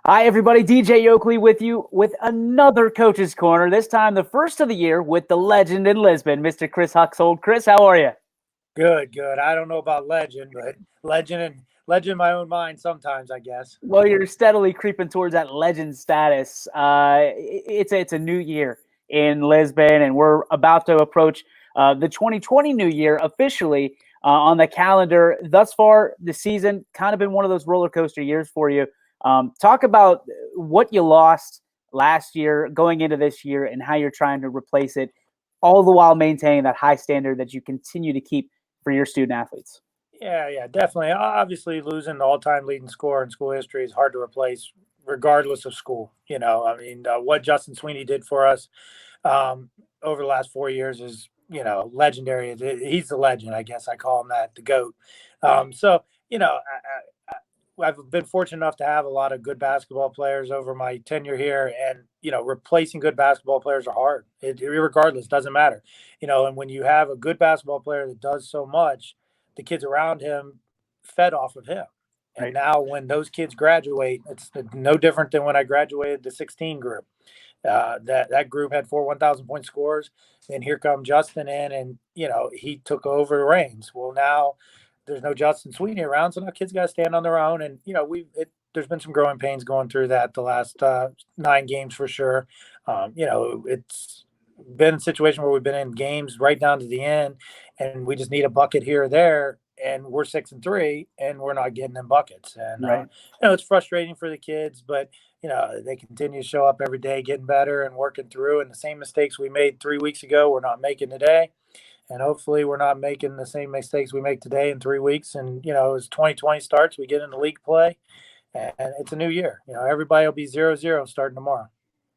Hi, everybody. DJ Oakley with you with another Coach's Corner. This time, the first of the year with the legend in Lisbon, Mr. Chris Huckshold. Chris, how are you? Good, good. I don't know about legend, but legend in my own mind sometimes, I guess. Well, you're steadily creeping towards that legend status. It's a new year in Lisbon, and we're about to approach the 2020 new year officially on the calendar. Thus far, the season kind of been one of those roller coaster years for you. Talk about what you lost last year going into this year and how you're trying to replace it, all the while maintaining that high standard that you continue to keep for your student athletes. Yeah, definitely. Obviously, losing the all-time leading scorer in school history is hard to replace, regardless of school. What Justin Sweeney did for us over the last 4 years is, legendary. He's the legend, I guess. I call him that, the GOAT. So, I've been fortunate enough to have a lot of good basketball players over my tenure here, and replacing good basketball players are hard. Regardless, doesn't matter. And when you have a good basketball player that does so much, the kids around him fed off of him. And Right. now, when those kids graduate, it's no different than when I graduated the 16 group. That group had 4 1,000 point scores. And here come Justin in, and he took over the reins. Well, now there's no Justin Sweeney around, so now kids got to stand on their own. And there's been some growing pains going through that the last 9 games for sure. It's been a situation where we've been in games right down to the end, and we just need a bucket here or there. And we're 6-3, and we're not getting them buckets. And Right. it's frustrating for the kids, but they continue to show up every day, getting better and working through. And the same mistakes we made 3 weeks ago, we're not making today. And hopefully we're not making the same mistakes we make today in 3 weeks. And, as 2020 starts, we get into league play, and it's a new year. Everybody will be 0-0 starting tomorrow.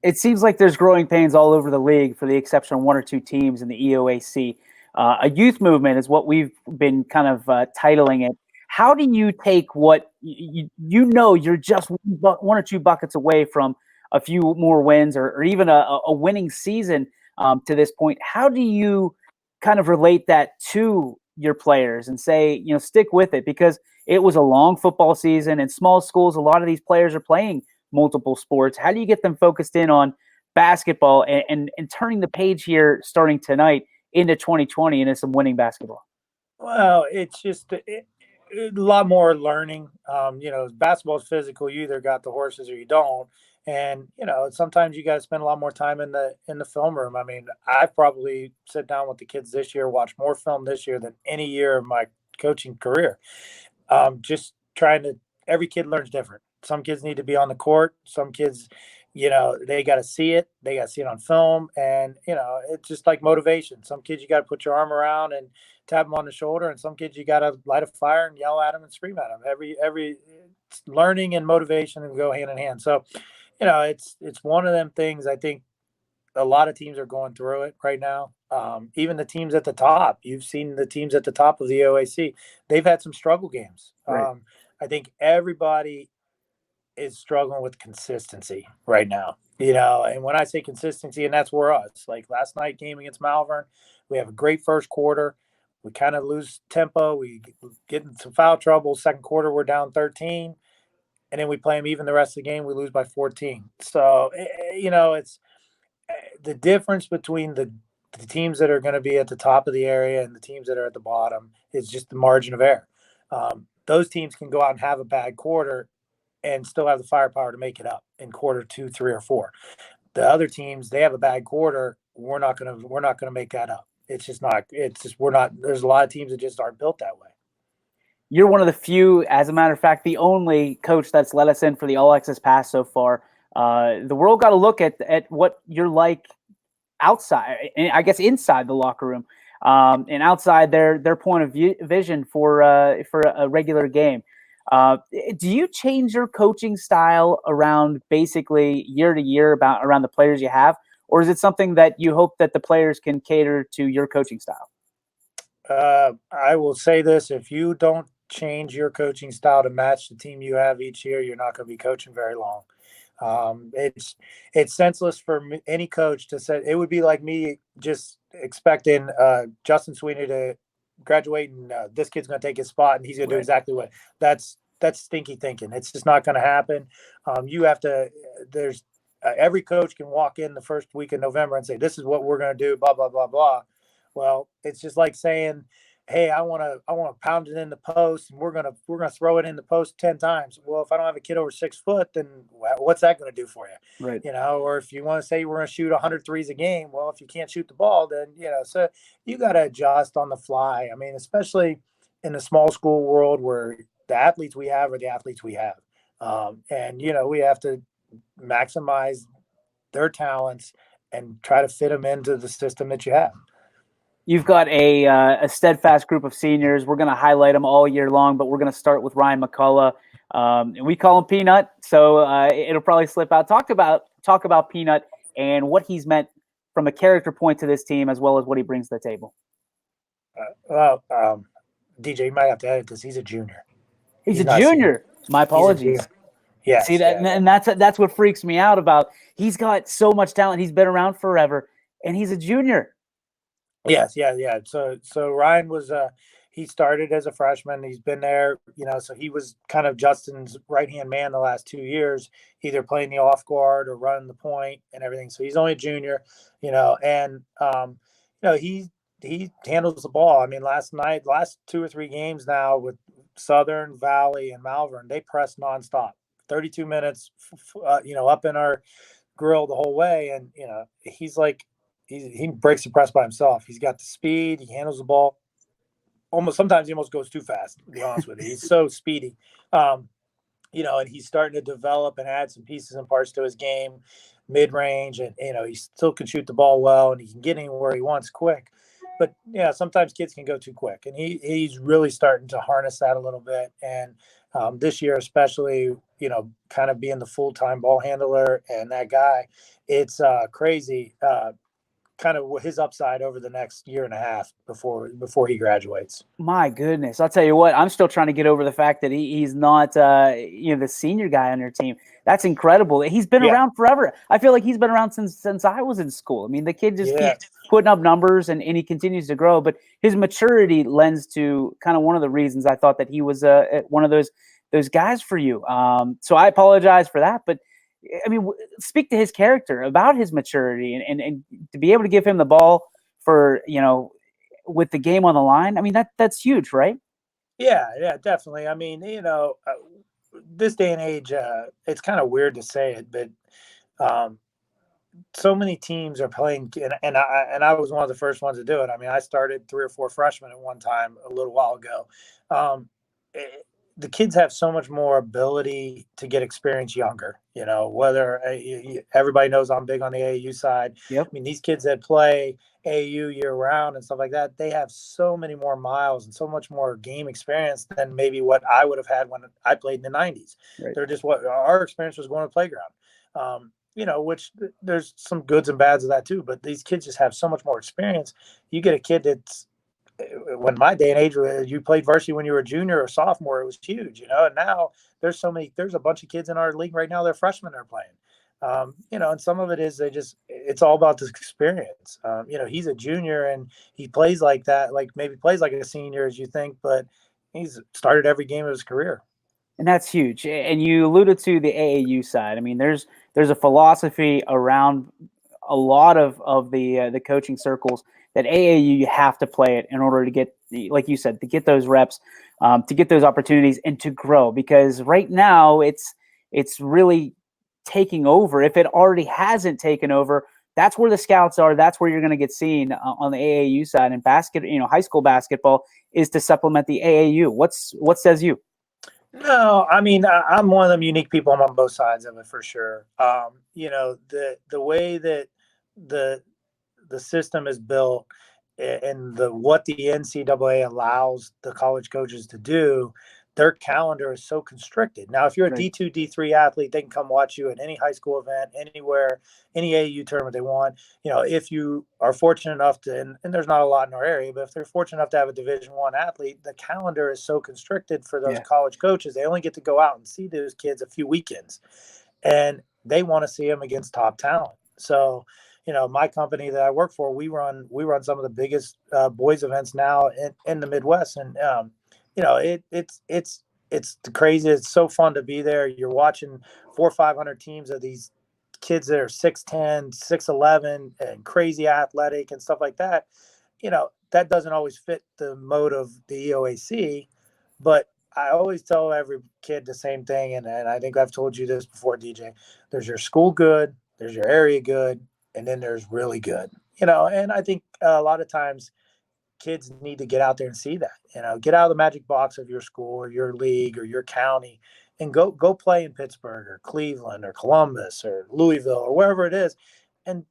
It seems like there's growing pains all over the league, for the exception of one or two teams in the EOAC. A youth movement is what we've been kind of titling it. How do you take what you're just one or two buckets away from a few more wins or even a winning season to this point? How do you kind of relate that to your players and say, stick with it? Because it was a long football season. In small schools, a lot of these players are playing multiple sports. How do you get them focused in on basketball and turning the page here starting tonight into 2020 into some winning basketball? Well, it's just a lot more learning. Basketball is physical. You either got the horses or you don't. And sometimes you got to spend a lot more time in the film room. I mean, I've probably sat down with the kids this year, watched more film this year than any year of my coaching career. Just trying to. Every kid learns different. Some kids need to be on the court. Some kids, they got to see it. They got to see it on film, and it's just like motivation. Some kids you got to put your arm around and tap them on the shoulder, and some kids you got to light a fire and yell at them and scream at them. Every learning and motivation and go hand in hand. So, it's one of them things. I think a lot of teams are going through it right now. Even the teams at the top. You've seen the teams at the top of the OAC. They've had some struggle games. Right. I think everybody is struggling with consistency right now. And when I say consistency, and that's where us, like last night game against Malvern, we have a great first quarter. We kind of lose tempo. We get in some foul trouble. Second quarter, we're down 13. And then we play them even the rest of the game. We lose by 14. So, it's the difference between the teams that are going to be at the top of the area and the teams that are at the bottom is just the margin of error. Those teams can go out and have a bad quarter and still have the firepower to make it up in quarter 2, 3, or 4. The other teams, they have a bad quarter. We're not gonna make that up. It's just not. It's just we're not. There's a lot of teams that just aren't built that way. You're one of the few, as a matter of fact, the only coach that's let us in for the All Access Pass so far. The world got to look at what you're like outside, I guess inside the locker room, and outside their point of vision for a regular game. Do you change your coaching style around basically year to year around the players you have, or is it something that you hope that the players can cater to your coaching style? I will say this: if you don't change your coaching style to match the team you have each year, you're not going to be coaching very long. It's senseless for any coach to say. It would be like me just expecting Justin Sweeney to graduate and this kid's going to take his spot and he's going to do Right. exactly what. That's that's stinky thinking. It's just not going to happen. You have to. There's every coach can walk in the first week of November and say, "This is what we're going to do." Blah blah blah blah. Well, it's just like saying, "Hey, I want to pound it in the post, and we're gonna throw it in the post 10 times." Well, if I don't have a kid over 6 foot, then what's that going to do for you? Right. You know, or if you want to say we're going to shoot 100 threes a game, well, if you can't shoot the ball, then so you got to adjust on the fly. I mean, especially in the small school world where the athletes we have are the athletes we have, and we have to maximize their talents and try to fit them into the system that you have. You've got a steadfast group of seniors. We're going to highlight them all year long, but we're going to start with Ryan McCullough. And we call him Peanut, so it'll probably slip out. Talk about Peanut and what he's meant from a character point to this team, as well as what he brings to the table. DJ, you might have to edit this. He's a junior. He's a junior. My apologies. Yeah. See that, and that's what freaks me out about. He's got so much talent. He's been around forever, and he's a junior. Yes, yeah. So Ryan was he started as a freshman. He's been there, so he was kind of Justin's right-hand man the last 2 years, either playing the off guard or running the point and everything. So he's only a junior, and he handles the ball. I mean, last 2 or 3 games now with Southern, Valley, and Malvern, they press nonstop, 32 minutes, up in our grill the whole way, and he's like. He breaks the press by himself. He's got the speed. He handles the ball. Sometimes he almost goes too fast, to be honest with you. He's so speedy. And he's starting to develop and add some pieces and parts to his game, mid-range, and he still can shoot the ball well, and he can get anywhere he wants quick. But sometimes kids can go too quick, and he's really starting to harness that a little bit. And this year, especially, kind of being the full-time ball handler and that guy, it's crazy. Kind of his upside over the next year and a half before he graduates. My goodness, I'll tell you what, I'm still trying to get over the fact that he's not the senior guy on your team. That's incredible. He's been around forever. I feel like he's been around since I was in school. I mean, the kid just keeps putting up numbers and he continues to grow, but his maturity lends to kind of one of the reasons I thought that he was one of those guys for you. So I apologize for that, but I mean, speak to his character, about his maturity, and to be able to give him the ball for, with the game on the line. I mean, that's huge, right? Yeah, definitely. I mean, this day and age, it's kind of weird to say it, but so many teams are playing, and I was one of the first ones to do it. I mean, I started 3 or 4 freshmen at one time a little while ago. The kids have so much more ability to get experience younger, whether everybody knows I'm big on the AAU side. Yep. I mean, these kids that play AAU year round and stuff like that, they have so many more miles and so much more game experience than maybe what I would have had when I played in the 90s. Right. They're just what our experience was going to the playground. Which there's some goods and bads of that too, but these kids just have so much more experience. You get a kid that's, when my day and age, you played varsity when you were a junior or sophomore, it was huge, and now there's a bunch of kids in our league right now, they're freshmen are playing, and some of it is it's all about this experience. He's a junior and he plays like that, like maybe plays like a senior as you think, but he's started every game of his career. And that's huge. And you alluded to the AAU side. I mean, there's a philosophy around a lot of the coaching circles that AAU, you have to play it in order to get, like you said, to get those reps, to get those opportunities and to grow. Because right now it's really taking over. If it already hasn't taken over, that's where the scouts are. That's where you're going to get seen on the AAU side. And high school basketball is to supplement the AAU. What says you? No, I mean, I'm one of them unique people. I'm on both sides of it for sure. The way that the system is built and what the NCAA allows the college coaches to do, their calendar is so constricted. Now, if you're a Right. D2, D3 athlete, they can come watch you at any high school event, anywhere, any AAU tournament they want. If you are fortunate enough to, and there's not a lot in our area, but if they're fortunate enough to have a Division I athlete, the calendar is so constricted for those college coaches. They only get to go out and see those kids a few weekends, and they want to see them against top talent. So, my company that I work for, we run some of the biggest boys events now in the Midwest, and it's it's crazy. It's so fun to be there. You're watching 400 or 500 teams of these kids that are 6'10", 6'11", and crazy athletic and stuff like that. That doesn't always fit the mode of the EOAC, but I always tell every kid the same thing, and I think I've told you this before, DJ. There's your school good, there's your area good, and then there's really good. And I think a lot of times kids need to get out there and see that. Get out of the magic box of your school or your league or your county, and go play in Pittsburgh or Cleveland or Columbus or Louisville or wherever it is, and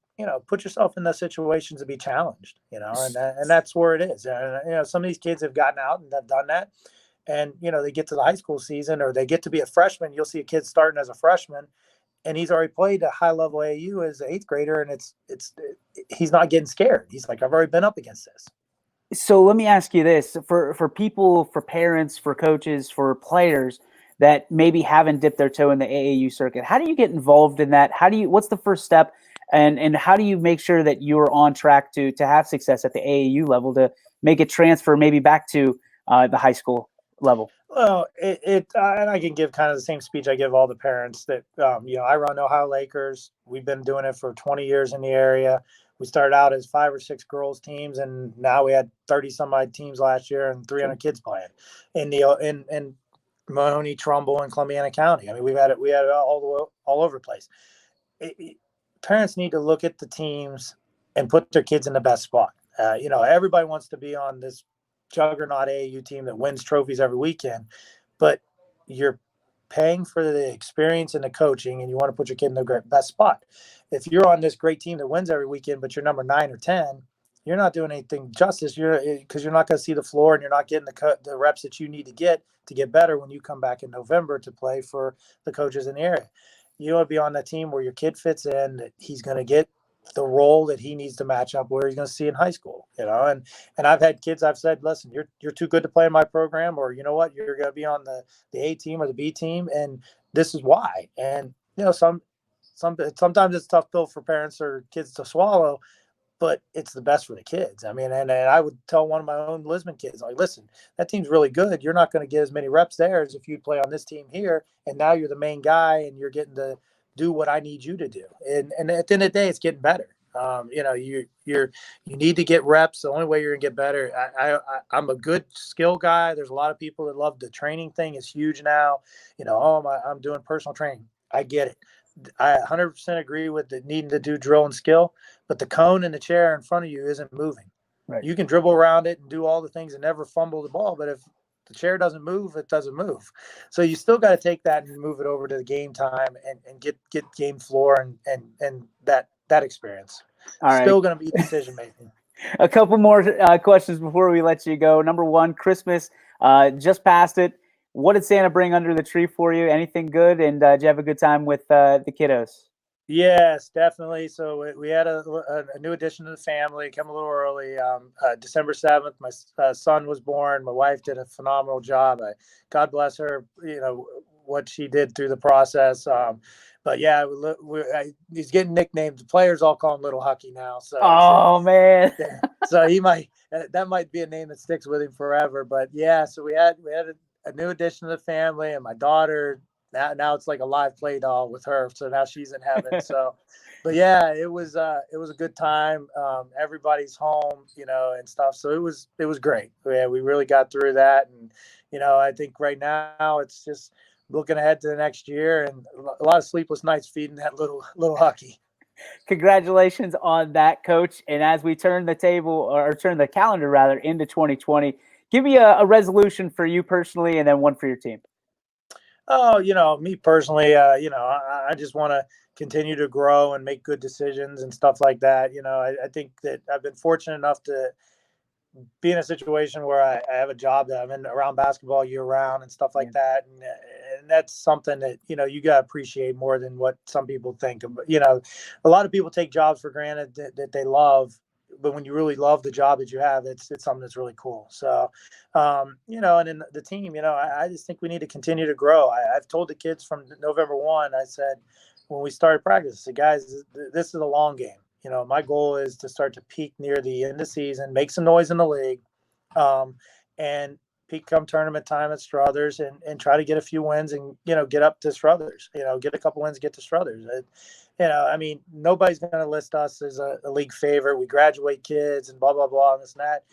put yourself in those situations to be challenged. And that's where it is. And some of these kids have gotten out and have done that, and they get to the high school season or they get to be a freshman. You'll see a kid starting as a freshman, and he's already played a high level AU as an eighth grader, and he's not getting scared. He's like, I've already been up against this. So let me ask you this: for people, for parents, for coaches, for players that maybe haven't dipped their toe in the AAU circuit, how do you get involved in that? What's the first step, and how do you make sure that you're on track to have success at the AAU level to make it transfer maybe back to the high school level? Well, and I can give kind of the same speech I give all the parents that, I run Ohio Lakers. We've been doing it for 20 years in the area. We started out as 5 or 6 girls teams, and now we had 30 some odd teams last year and 300 kids playing in Mahoney, Trumbull, and Columbiana County. I mean, we had it all over the place. Parents need to look at the teams and put their kids in the best spot. Everybody wants to be on this juggernaut AAU team that wins trophies every weekend, but you're paying for the experience and the coaching, and you want to put your kid in the best spot. If you're on this great team that wins every weekend, but you're number 9 or 10, you're not doing anything justice. Because you're not going to see the floor, and you're not getting the reps that you need to get better when you come back in November to play for the coaches in the area. You want to be on that team where your kid fits in, that he's going to get the role that he needs to match up where he's going to see in high school, and I've had kids, I've said, listen, you're too good to play in my program, or you know what, you're going to be on the A team or the B team, and this is why. And sometimes it's a tough pill for parents or kids to swallow, but it's the best for the kids. I mean, and I would tell one of my own Lisbon kids, like, listen, that team's really good. You're not going to get as many reps there as if you play on this team here, and now you're the main guy, and you're getting to do what I need you to do. And at the end of the day, it's getting better. You need to get reps. The only way you're gonna get better. I'm a good skill guy. There's a lot of people that love the training thing. It's huge now. I'm doing personal training. I get it. I 100% agree with the needing to do drill and skill, but the cone and the chair in front of you isn't moving. Right. You can dribble around it and do all the things and never fumble the ball, but if the chair doesn't move, it doesn't move. So you still got to take that and move it over to the game time and get game floor and that experience. All right. Still going to be decision making. A couple more questions before we let you go. Number one, Christmas just passed it. What did Santa bring under the tree for you? Anything good? And did you have a good time with the kiddos? Yes, definitely. So we had a new addition to the family, come a little early. December 7th, my son was born. My wife did a phenomenal job. God bless her, what she did through the process. But yeah, he's getting nicknamed. The players all call him Little Hucky now. So man. So that might be a name that sticks with him forever. But yeah, so we had a new addition to the family, and my daughter. Now it's like a live play doll with her. So now she's in heaven. So, but yeah, it was a good time. Everybody's home, and stuff. So it was great. Yeah, we really got through that. And, I think right now it's just looking ahead to the next year, and a lot of sleepless nights feeding that little Hucky. Congratulations on that, Coach. And as we turn the calendar rather into 2020, give me a resolution for you personally, and then one for your team. Oh, me personally, I just want to continue to grow and make good decisions and stuff like that. I think that I've been fortunate enough to be in a situation where I have a job that I'm in around basketball year round and stuff like that. And that's something that, you got to appreciate more than what some people think. A lot of people take jobs for granted that they love, but when you really love the job that you have, it's something that's really cool. So, and in the team, I just think we need to continue to grow. I've told the kids from November 1, I said, when we started practice, I said, guys, this is a long game. My goal is to start to peak near the end of the season, make some noise in the league, and compete come tournament time at Struthers and try to get a few wins and, get up to Struthers, get a couple wins, get to Struthers. I mean, nobody's going to list us as a league favorite. We graduate kids and blah, blah, blah, and this and that.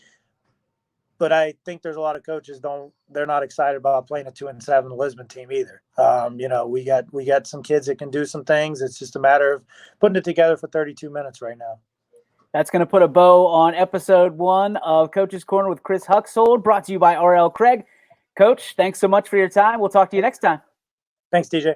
But I think there's a lot of coaches they're not excited about playing a 2-7 Lisbon team either. We got some kids that can do some things. It's just a matter of putting it together for 32 minutes right now. That's going to put a bow on episode 1 of Coach's Corner with Chris Huckshold, brought to you by RL Craig. Coach, thanks so much for your time. We'll talk to you next time. Thanks, DJ.